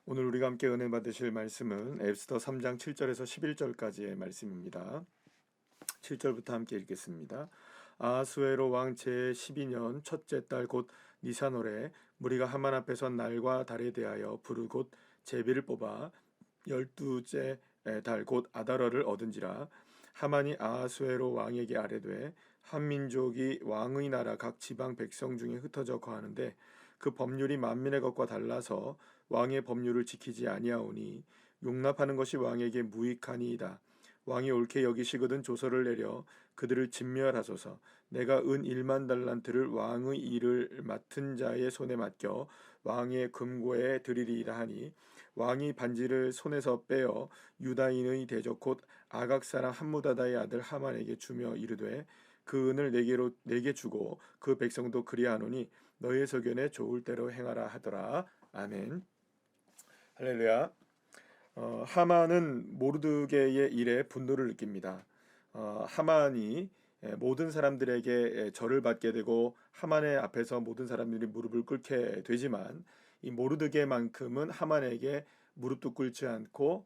오늘 우리가 함께 은혜 받으실 말씀은 엑스더 3장 7절에서 11절까지의 말씀입니다. 7절부터 함께 읽겠습니다. 아하수에로 왕 제12년 첫째 달 곧 니산월에 무리가 하만 앞에 선 날과 달에 대하여 부르 곧 제비를 뽑아 열두째 달 곧 아달월을 얻은지라. 하만이 아하수에로 왕에게 아뢰되 한 민족이 왕의 나라 각 지방 백성 중에 흩어져 거하는데 그 법률이 만민의 것과 달라서 왕의 법률을 지키지 아니하오니 용납하는 것이 왕에게 무익하니이다. 왕이 옳게 여기시거든 조서를 내려 그들을 진멸하소서. 내가 은 1만 달란트를 왕의 일을 맡은 자의 손에 맡겨 왕의 금고에 드리리라 하니, 왕이 반지를 손에서 빼어 유다인의 대적 곧 아각 사람 함무다다의 아들 하만에게 주며 이르되 그 은을 내게 주고 그 백성도 그리하노니 너의 소견에 좋을 대로 행하라 하더라. 아멘. 할렐루야. 하만은 모르드게의 일에 분노를 느낍니다. 하만이 모든 사람들에게 절을 받게 되고 하만의 앞에서 모든 사람들이 무릎을 꿇게 되지만 이 모르드게만큼은 하만에게 무릎도 꿇지 않고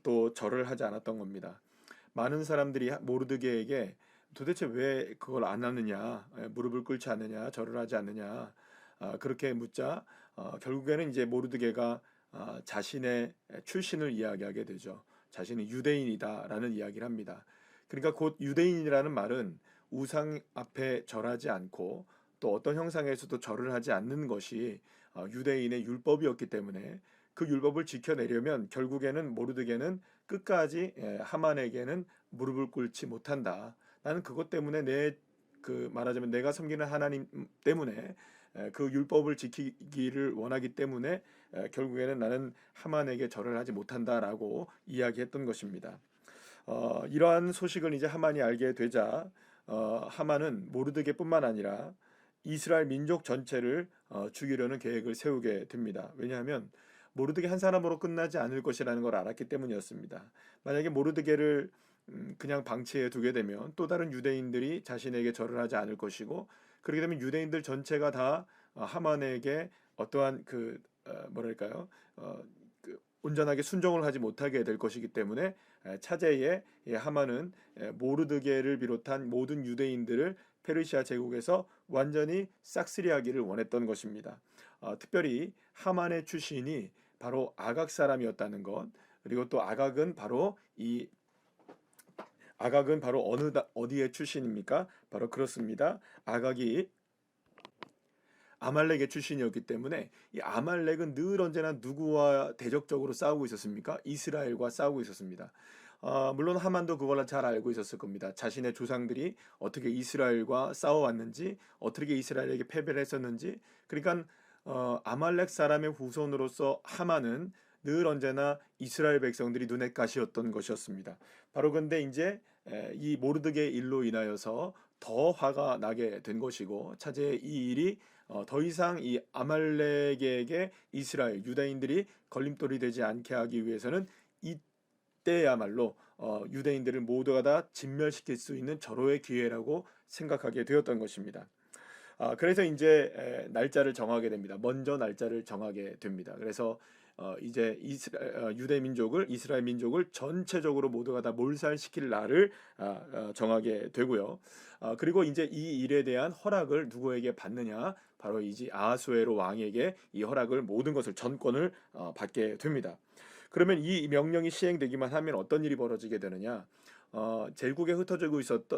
또 절을 하지 않았던 겁니다. 많은 사람들이 모르드게에게 도대체 왜 그걸 안 하느냐, 무릎을 꿇지 않느냐, 절을 하지 않느냐, 그렇게 묻자 결국에는 이제 모르드게가 자신의 출신을 이야기하게 되죠. 자신이 유대인이다라는 이야기를 합니다. 그러니까 곧 유대인이라는 말은 우상 앞에 절하지 않고 또 어떤 형상에서도 절을 하지 않는 것이 유대인의 율법이었기 때문에 그 율법을 지켜내려면 결국에는 모르드게는 끝까지 하만에게는 무릎을 꿇지 못한다. 나는 그것 때문에 말하자면 내가 섬기는 하나님 때문에 그 율법을 지키기를 원하기 때문에 결국에는 나는 하만에게 절을 하지 못한다라고 이야기했던 것입니다. 이러한 소식을 이제 하만이 알게 되자 하만은 모르드게뿐만 아니라 이스라엘 민족 전체를 죽이려는 계획을 세우게 됩니다. 왜냐하면 모르드게 한 사람으로 끝나지 않을 것이라는 걸 알았기 때문이었습니다. 만약에 모르드게를 그냥 방치해 두게 되면 또 다른 유대인들이 자신에게 절을 하지 않을 것이고, 그렇게 되면 유대인들 전체가 다 하만에게 어떠한 뭐랄까요, 온전하게 순종을 하지 못하게 될 것이기 때문에 차제에 하만은 모르드게를 비롯한 모든 유대인들을 페르시아 제국에서 완전히 싹쓸이하기를 원했던 것입니다. 특별히 하만의 출신이 바로 아각 사람이었다는 것, 그리고 또 아각은 바로 어디의 출신입니까? 바로 그렇습니다. 아각이 아말렉의 출신이었기 때문에 이 아말렉은 늘 언제나 누구와 대적적으로 싸우고 있었습니까? 이스라엘과 싸우고 있었습니다. 물론 하만도 그걸 잘 알고 있었을 겁니다. 자신의 조상들이 어떻게 이스라엘과 싸워왔는지, 어떻게 이스라엘에게 패배를 했었는지. 그러니까 아말렉 사람의 후손으로서 하만은 늘 언제나 이스라엘 백성들이 눈엣 가시였던 것이었습니다. 바로 근데 이제 이 모르드게 일로 인하여서 더 화가 나게 된 것이고, 차제의 이 일이 더 이상 이 아말렉에게 이스라엘 유다인들이 걸림돌이 되지 않게 하기 위해서는 이때야말로 유대인들을 모두가 다 진멸시킬 수 있는 절호의 기회라고 생각하게 되었던 것입니다. 그래서 이제 날짜를 정하게 됩니다. 먼저 날짜를 정하게 됩니다. 그래서 이제 유대 민족을, 이스라엘 민족을 전체적으로 모두가 다 몰살시킬 날을 정하게 되고요. 그리고 이제 이 일에 대한 허락을 누구에게 받느냐? 바로 이제 아하수에로 왕에게 이 허락을, 모든 것을, 전권을 받게 됩니다. 그러면 이 명령이 시행되기만 하면 어떤 일이 벌어지게 되느냐? 제국에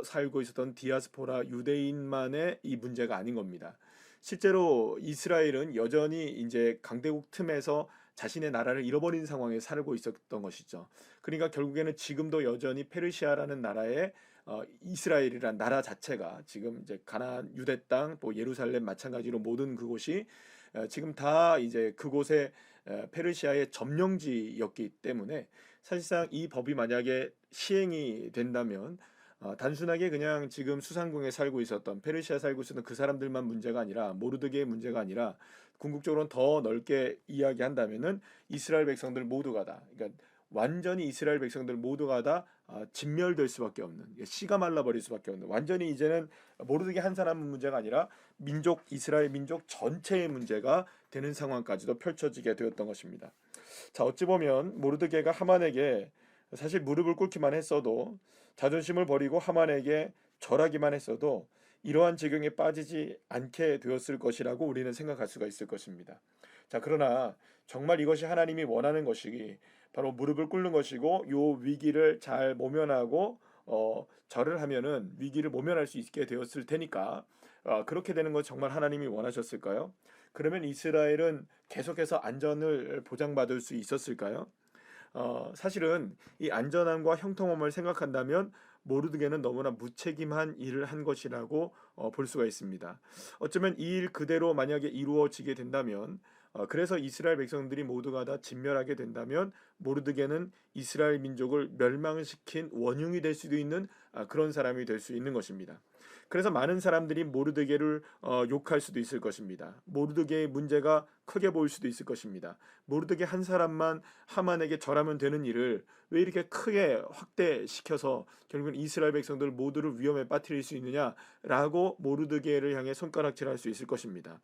살고 있었던 디아스포라 유대인만의 이 문제가 아닌 겁니다. 실제로 이스라엘은 여전히 이제 강대국 틈에서 자신의 나라를 잃어버린 상황에 살고 있었던 것이죠. 그러니까 결국에는 지금도 여전히 페르시아라는 나라에 이스라엘이란 나라 자체가 지금 이제 가나안 유대 땅, 또 예루살렘 마찬가지로 모든 그곳이 지금 다 이제 그곳에 페르시아의 점령지였기 때문에 사실상 이 법이 만약에 시행이 된다면 단순하게 그냥 지금 수상궁에 살고 있었던, 페르시아 살고 있었던 그 사람들만 문제가 아니라, 모르드게의 문제가 아니라 궁극적으로는 더 넓게 이야기한다면은 이스라엘 백성들 모두가 다, 그러니까 완전히 이스라엘 백성들 모두가 다 진멸될 수밖에 없는, 씨가 말라버릴 수밖에 없는, 완전히 이제는 모르드게 한 사람 문제가 아니라 민족, 이스라엘 민족 전체의 문제가 되는 상황까지도 펼쳐지게 되었던 것입니다. 자, 어찌 보면 모르드게가 하만에게 사실 무릎을 꿇기만 했어도, 자존심을 버리고 하만에게 절하기만 했어도 이러한 지경에 빠지지 않게 되었을 것이라고 우리는 생각할 수가 있을 것입니다. 자, 그러나 정말 이것이 하나님이 원하는 것이 바로 무릎을 꿇는 것이고, 요 위기를 잘 모면하고 절을 하면은 위기를 모면할 수 있게 되었을 테니까, 그렇게 되는 것 정말 하나님이 원하셨을까요? 그러면 이스라엘은 계속해서 안전을 보장받을 수 있었을까요? 사실은 이 안전함과 형통함을 생각한다면 모르드게는 너무나 무책임한 일을 한 것이라고 볼 수가 있습니다. 어쩌면 이 일 그대로 만약에 이루어지게 된다면, 그래서 이스라엘 백성들이 모두가 다 진멸하게 된다면 모르드게는 이스라엘 민족을 멸망시킨 원흉이 될 수도 있는 그런 사람이 될 수 있는 것입니다. 그래서 많은 사람들이 모르드게를 욕할 수도 있을 것입니다. 모르드게의 문제가 크게 보일 수도 있을 것입니다. 모르드게 한 사람만 하만에게 절하면 되는 일을 왜 이렇게 크게 확대시켜서 결국은 이스라엘 백성들 모두를 위험에 빠뜨릴 수 있느냐라고 모르드게를 향해 손가락질할 수 있을 것입니다.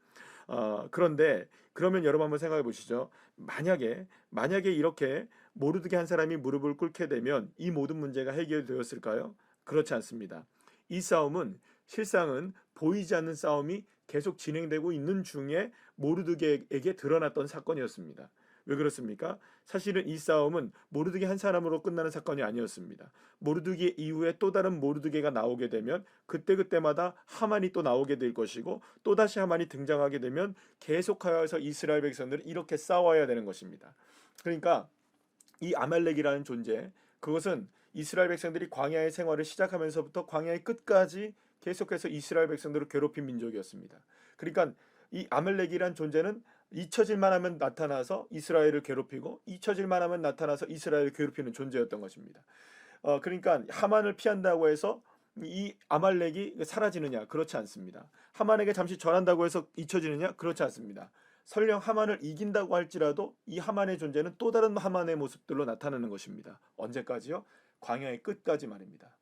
그런데 그러면 여러분 한번 생각해 보시죠. 만약에 이렇게 모르드게 한 사람이 무릎을 꿇게 되면 이 모든 문제가 해결되었을까요? 그렇지 않습니다. 이 싸움은 실상은 보이지 않는 싸움이 계속 진행되고 있는 중에 모르드게에게 드러났던 사건이었습니다. 왜 그렇습니까? 사실은 이 싸움은 모르드게 한 사람으로 끝나는 사건이 아니었습니다. 모르드게 이후에 또 다른 모르드게가 나오게 되면 그때마다 하만이 또 나오게 될 것이고, 또다시 하만이 등장하게 되면 계속하여서 이스라엘 백성들은 이렇게 싸워야 되는 것입니다. 그러니까 이 아말렉이라는 존재, 그것은 이스라엘 백성들이 광야의 생활을 시작하면서부터 광야의 끝까지 계속해서 이스라엘 백성들을 괴롭힌 민족이었습니다. 그러니까 이 아말렉이란 존재는 잊혀질만 하면 나타나서 이스라엘을 괴롭히고, 잊혀질만 하면 나타나서 이스라엘을 괴롭히는 존재였던 것입니다. 그러니까 하만을 피한다고 해서 이 아말렉이 사라지느냐? 그렇지 않습니다. 하만에게 잠시 절한다고 해서 잊혀지느냐? 그렇지 않습니다. 설령 하만을 이긴다고 할지라도 이 하만의 존재는 또 다른 하만의 모습들로 나타나는 것입니다. 언제까지요? 광야의 끝까지 말입니다.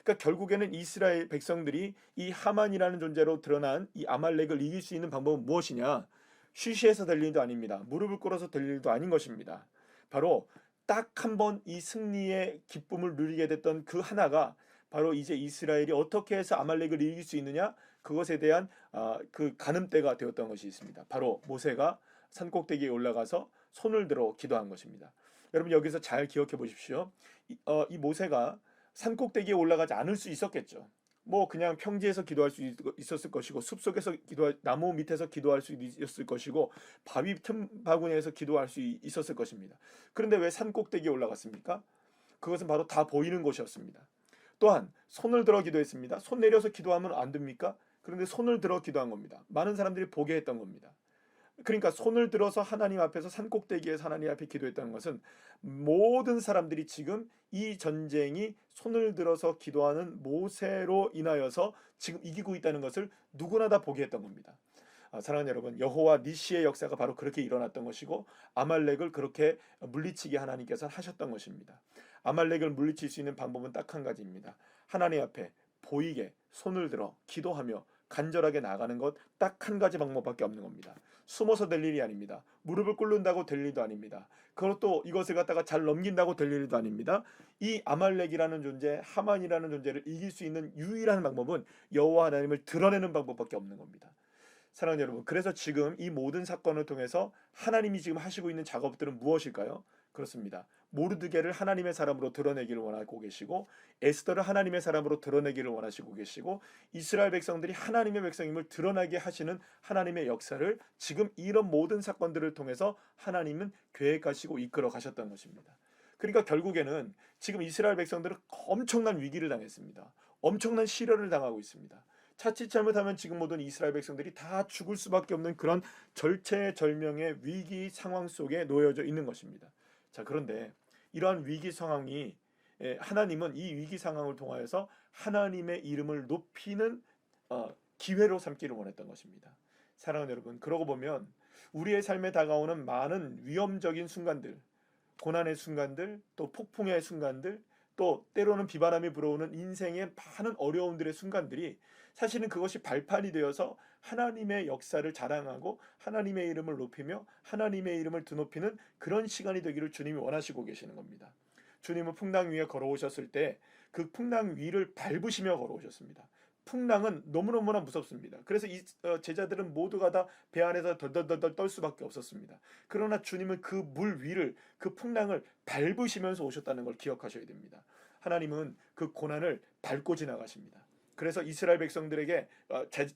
그러니까 결국에는 이스라엘 백성들이 이 하만이라는 존재로 드러난 이 아말렉을 이길 수 있는 방법은 무엇이냐? 쉬쉬해서 될 일도 아닙니다. 무릎을 꿇어서 될 일도 아닌 것입니다. 바로 딱 한 번 이 승리의 기쁨을 누리게 됐던 그 하나가 바로 이제 이스라엘이 어떻게 해서 아말렉을 이길 수 있느냐, 그것에 대한 그 가늠대가 되었던 것이 있습니다. 바로 모세가 산꼭대기에 올라가서 손을 들어 기도한 것입니다. 여러분 여기서 잘 기억해 보십시오. 이 모세가 산꼭대기에 올라가지 않을 수 있었겠죠. 뭐 그냥 평지에서 기도할 수 있었을 것이고, 숲속에서 나무 밑에서 기도할 수 있었을 것이고, 바위 틈 바구니에서 기도할 수 있었을 것입니다. 그런데 왜 산꼭대기에 올라갔습니까? 그것은 바로 다 보이는 곳이었습니다. 또한 손을 들어 기도했습니다. 손 내려서 기도하면 안 됩니까? 그런데 손을 들어 기도한 겁니다. 많은 사람들이 보게 했던 겁니다. 그러니까 손을 들어서 하나님 앞에서 산꼭대기에서 하나님 앞에 기도했다는 것은 모든 사람들이 지금 이 전쟁이 손을 들어서 기도하는 모세로 인하여서 지금 이기고 있다는 것을 누구나 다 보게 했던 겁니다. 사랑하는 여러분, 여호와 니시의 역사가 바로 그렇게 일어났던 것이고, 아말렉을 그렇게 물리치게 하나님께서 하셨던 것입니다. 아말렉을 물리칠 수 있는 방법은 딱 한 가지입니다. 하나님 앞에 보이게 손을 들어 기도하며 간절하게 나가는 것, 딱 한 가지 방법밖에 없는 겁니다. 숨어서 될 일이 아닙니다. 무릎을 꿇는다고 될 일도 아닙니다. 그것도 이것을 갖다가 잘 넘긴다고 될 일도 아닙니다. 이 아말렉이라는 존재, 하만이라는 존재를 이길 수 있는 유일한 방법은 여호와 하나님을 드러내는 방법밖에 없는 겁니다. 사랑하는 여러분, 그래서 지금 이 모든 사건을 통해서 하나님이 지금 하시고 있는 작업들은 무엇일까요? 그렇습니다. 모르드게를 하나님의 사람으로 드러내기를 원하고 계시고, 에스더를 하나님의 사람으로 드러내기를 원하시고 계시고, 이스라엘 백성들이 하나님의 백성임을 드러나게 하시는 하나님의 역사를 지금 이런 모든 사건들을 통해서 하나님은 계획하시고 이끌어 가셨던 것입니다. 그러니까 결국에는 지금 이스라엘 백성들은 엄청난 위기를 당했습니다. 엄청난 시련을 당하고 있습니다. 자칫 잘못하면 지금 모든 이스라엘 백성들이 다 죽을 수밖에 없는 그런 절체절명의 위기 상황 속에 놓여져 있는 것입니다. 자, 그런데 이러한 위기 상황이, 하나님은 이 위기 상황을 통하여서 하나님의 이름을 높이는 기회로 삼기를 원했던 것입니다. 사랑하는 여러분, 그러고 보면 우리의 삶에 다가오는 많은 위험적인 순간들, 고난의 순간들, 또 폭풍의 순간들, 또 때로는 비바람이 불어오는 인생의 많은 어려움들의 순간들이 사실은 그것이 발판이 되어서 하나님의 역사를 자랑하고 하나님의 이름을 높이며 하나님의 이름을 드높이는 그런 시간이 되기를 주님이 원하시고 계시는 겁니다. 주님은 풍랑 위에 걸어오셨을 때 그 풍랑 위를 밟으시며 걸어오셨습니다. 풍랑은 너무너무나 무섭습니다. 그래서 이 제자들은 모두가 다 배 안에서 덜덜덜덜 떨 수밖에 없었습니다. 그러나 주님은 그 물 위를, 그 풍랑을 밟으시면서 오셨다는 걸 기억하셔야 됩니다. 하나님은 그 고난을 밟고 지나가십니다. 그래서 이스라엘 백성들에게,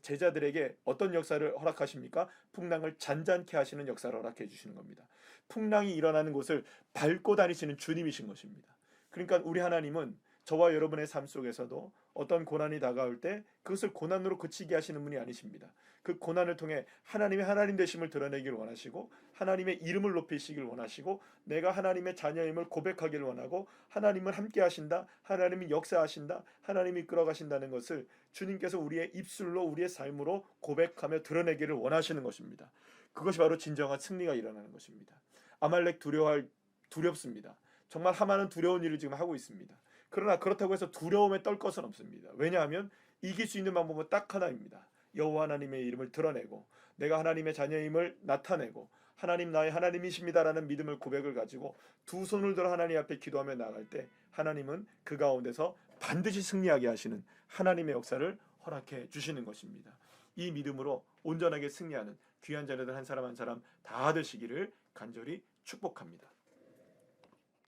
제자들에게 어떤 역사를 허락하십니까? 풍랑을 잔잔케 하시는 역사를 허락해 주시는 겁니다. 풍랑이 일어나는 곳을 밟고 다니시는 주님이신 것입니다. 그러니까 우리 하나님은 저와 여러분의 삶 속에서도 어떤 고난이 다가올 때 그것을 고난으로 그치게 하시는 분이 아니십니다. 그 고난을 통해 하나님의 하나님 되심을 드러내기를 원하시고 하나님의 이름을 높이시길 원하시고 내가 하나님의 자녀임을 고백하기를 원하고 하나님은 함께 하신다, 하나님이 역사하신다, 하나님이 이끌어가신다는 것을 주님께서 우리의 입술로 우리의 삶으로 고백하며 드러내기를 원하시는 것입니다. 그것이 바로 진정한 승리가 일어나는 것입니다. 아말렉 두렵습니다. 정말 하만은 두려운 일을 지금 하고 있습니다. 그러나 그렇다고 해서 두려움에 떨 것은 없습니다. 왜냐하면 이길 수 있는 방법은 딱 하나입니다. 여호와 하나님의 이름을 드러내고 내가 하나님의 자녀임을 나타내고 하나님 나의 하나님이십니다라는 믿음을 고백을 가지고 두 손을 들어 하나님 앞에 기도하며 나갈 때 하나님은 그 가운데서 반드시 승리하게 하시는 하나님의 역사를 허락해 주시는 것입니다. 이 믿음으로 온전하게 승리하는 귀한 자녀들 한 사람 한 사람 다 되시기를 간절히 축복합니다.